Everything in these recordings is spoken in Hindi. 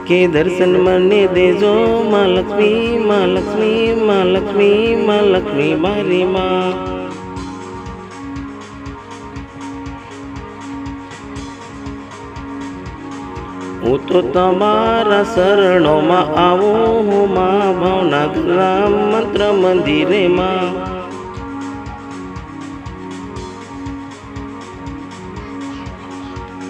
के दर्शन मने देजो माँ लक्ष्मी माँ लक्ष्मी माँ लक्ष्मी माँ लक्ष्मी मारी माँ। हूँ तो तमारा शरणों में आवूं हूँ माँ भावनगर राम मंत्र मंदिरे माँ।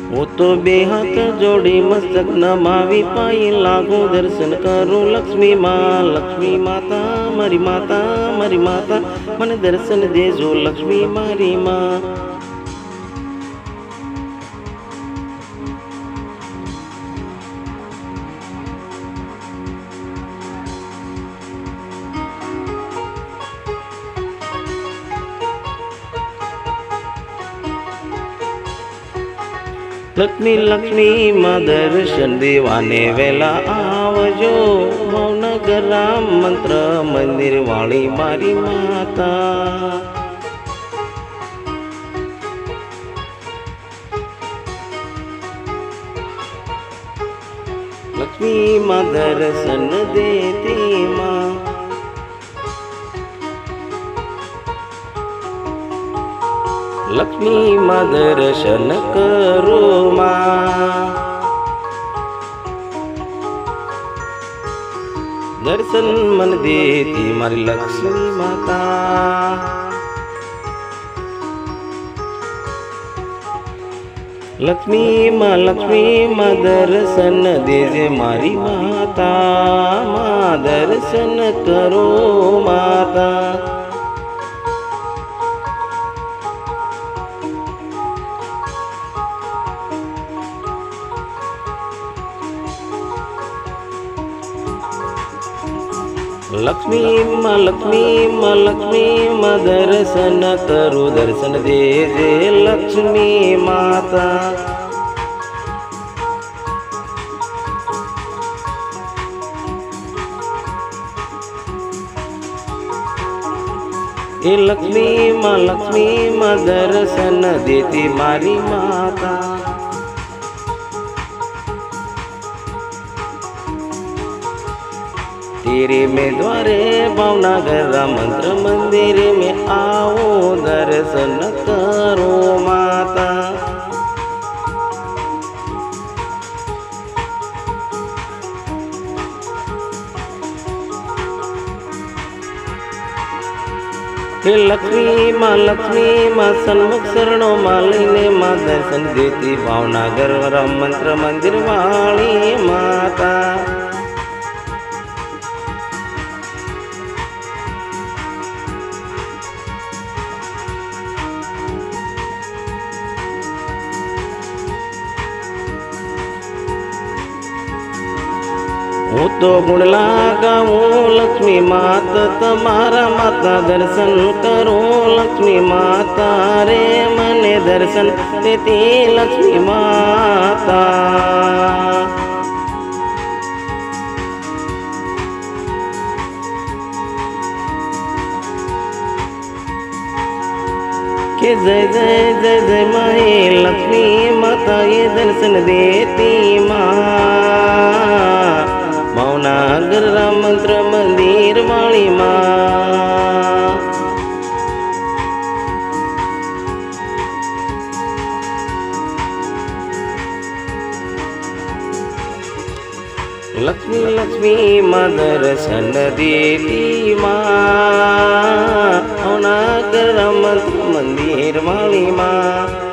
वो तो बेहाथ जोड़ी मस्तक नमावी पाई लागू दर्शन करूं लक्ष्मी माँ लक्ष्मी माता मारी माता मारी माता मन दर्शन देजो लक्ष्मी मारी माँ। लक्ष्मी लक्ष्मी माँ दर्शन देवाने वेला आवजो भावनगर राम मंत्र मंदिर वाली मारी माता। लक्ष्मी माँ दर्शन देती माँ। लक्ष्मी माँ दर्शन करो माँ। दर्शन मन देती मारी लक्ष्मी माता। लक्ष्मी माँ दर्शन देजे मारी माता। माँ दर्शन करो माता। लक्ष्मी माँ दर्शन करो दर्शन दे दे लक्ष्मी माता। ये लक्ष्मी माँ दर्शन देती मारी माता। तेरे में द्वारे भावनगर राम मंत्र मंदिर में आओ दर्शन करो माता। हे लक्ष्मी माँ सन्मुख शरणों मालिने माँ दर्शन देती भावनगर राम मंत्र मंदिर वाली माता। હું તો ગુણ લાગાવું લક્ષ્મી માતા તમારા માતા દર્શન કરું લક્ષ્મી માતા રે મને દર્શન દેતી લક્ષ્મી માતા। के जय जय जय जय माए लक्ष्मी माता ये दर्शन देती माँ। भावनगर राम मंत्र मंदिर वाली माँ। लक्ष्मी माँ दर्शन देती माँ। भावनगर राम मंत्र मंदिर वाली माँ।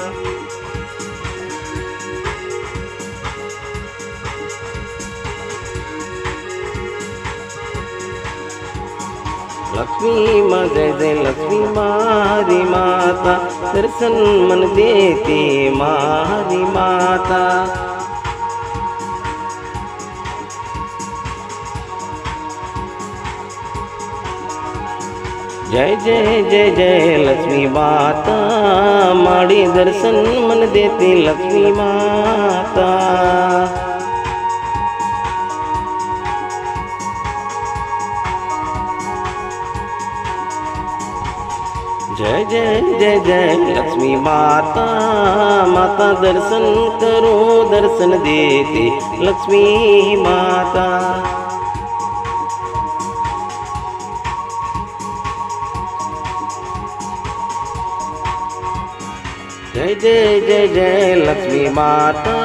लक्ष्मी माँ जय जय लक्ष्मी मारी माता दर्शन मन देती मारी माता। जय जय जय जय लक्ष्मी माता माड़ी दर्शन मन देती लक्ष्मी माता। जय जय जय जय जय लक्ष्मी माता, माता दर्शन करो दर्शन देते लक्ष्मी माता। जय जय जय जय लक्ष्मी माता,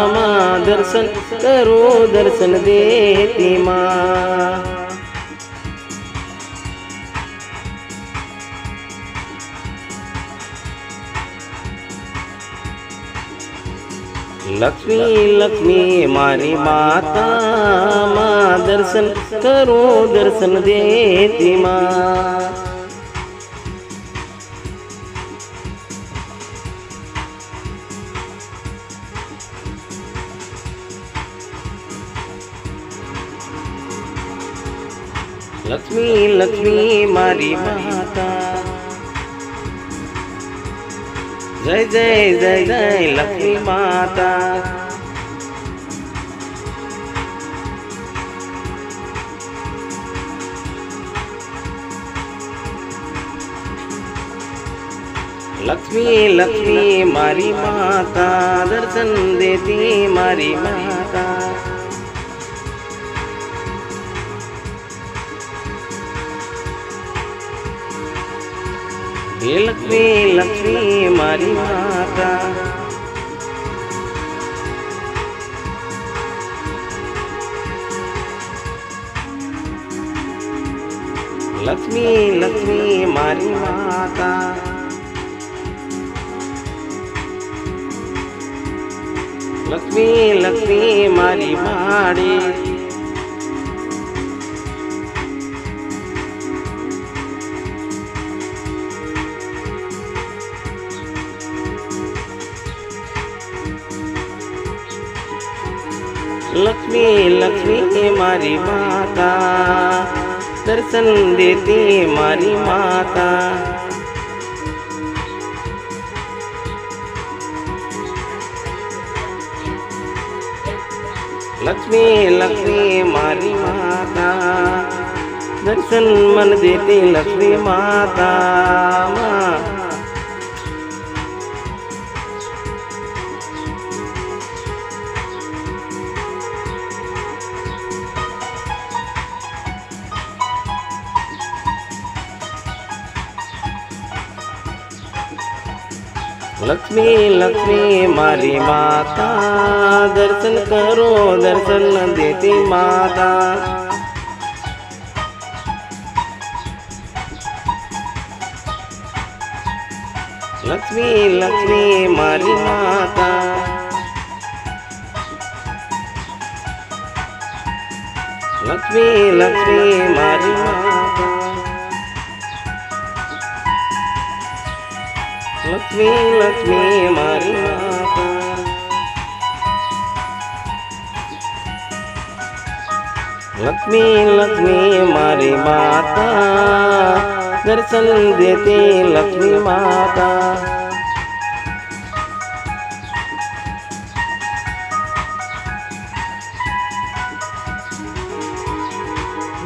माँ दर्शन करो दर्शन देती माँ। लक्ष्मी लक्ष्मी मारी माता, माँ दर्शन करो दर्शन देती माँ। लक्ष्मी लक्ष्मी मारी माता, जय जय जय जय लक्ष्मी माता। लक्ष्मी लक्ष्मी मारी माता, दर्शन देती मारी माता। हे लक्ष्मी लक्ष्मी मारी माता, लक्ष्मी लक्ष्मी मारी माता। लक्ष्मी लक्ष्मी मारी माड़ी, लक्ष्मी लक्ष्मी मारी माता, दर्शन देती मारी माता। लक्ष्मी लक्ष्मी मारी माता, दर्शन मन देती लक्ष्मी माता। लक्ष्मी लक्ष्मी मारी माता, दर्शन करो दर्शन देती माता। लक्ष्मी लक्ष्मी मारी माता, लक्ष्मी लक्ष्मी मारी माता। लक्ष्मी लक्ष्मी मारी माता, लक्ष्मी लक्ष्मी मारी माता, दर्शन देती लक्ष्मी माता।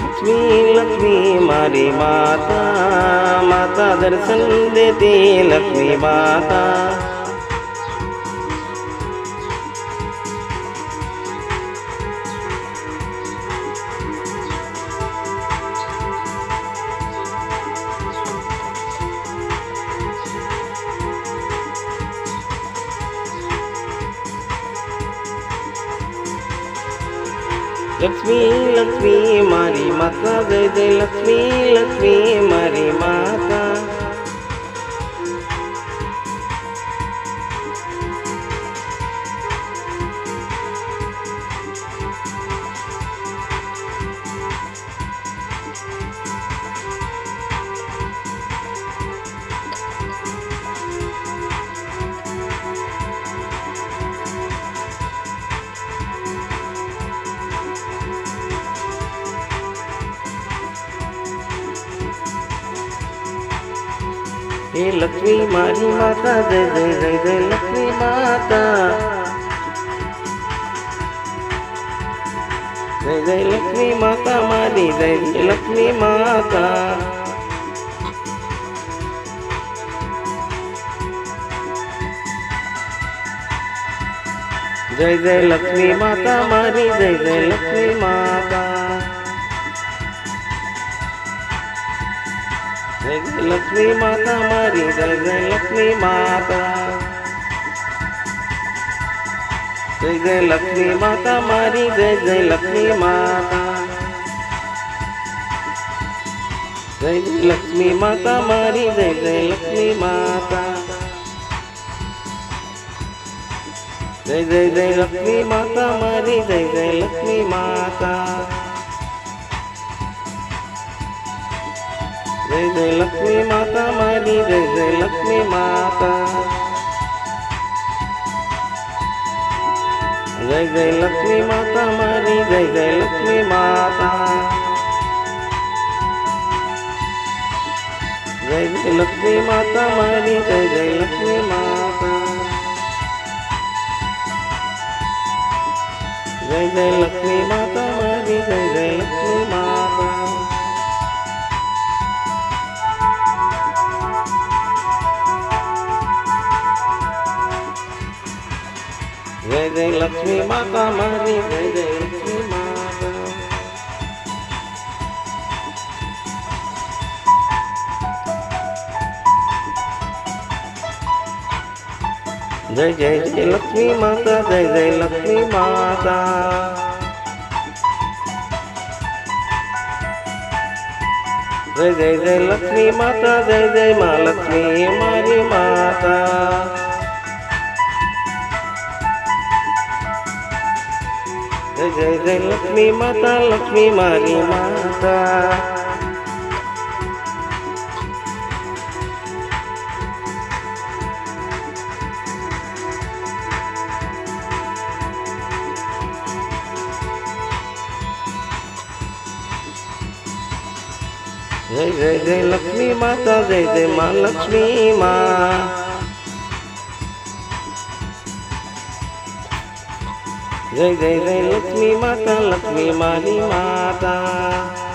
लक्ष्मी लक्ष्मी मारी माता, माता दर्शन देती लक्ष्मी माता। लक्ष्मी लक्ष्मी मारी माता, जय जय लक्ष्मी लक्ष्मी मारी माता। हे लक्ष्मी मारी माता, जय जय जय जय लक्ष्मी माता। जय जय लक्ष्मी माता मारी, जय जय लक्ष्मी माता। જય જય લક્ષ્મી માતા મારી જય જય લક્ષ્મી માતા જય જય લક્ષ્મી માતા મારી જય જય લક્ષ્મી માતા જય જય લક્ષ્મી માતા મારી જય જય લક્ષ્મી માતા જય જય લક્ષ્મી માતા મારી જય જય લક્ષ્મી માતા જય જય જય લક્ષ્મી માતા મારી જય જય લક્ષ્મી માતા જય જય લક્ષ્મી માતા મારી જય જય લક્ષ્મી માતા જય જય લક્ષ્મી માતા મારી જય જય લક્ષ્મી માતા જય જય લક્ષ્મી માતા મારી જય જય લક્ષ્મી માતા જય જય લક્ષ્મી માતા મારી જય જય લક્ષ્મી માતા જય જય લક્ષ્મી માતા મારી જય જય લક્ષ્મી માતા જય જય જય લક્ષ્મી માતા જય જય લક્ષ્મી માતા જય જય જય લક્ષ્મી માતા જય જય મા લક્ષ્મી મારી માતા જય જય જય લક્ષ્મી માતા લક્ષ્મી મારી માતા જય જય જય લક્ષ્મી માતા જય જય મા લક્ષ્મી મા જય જય જય લક્ષ્મી માતા લક્ષ્મી મારી માતા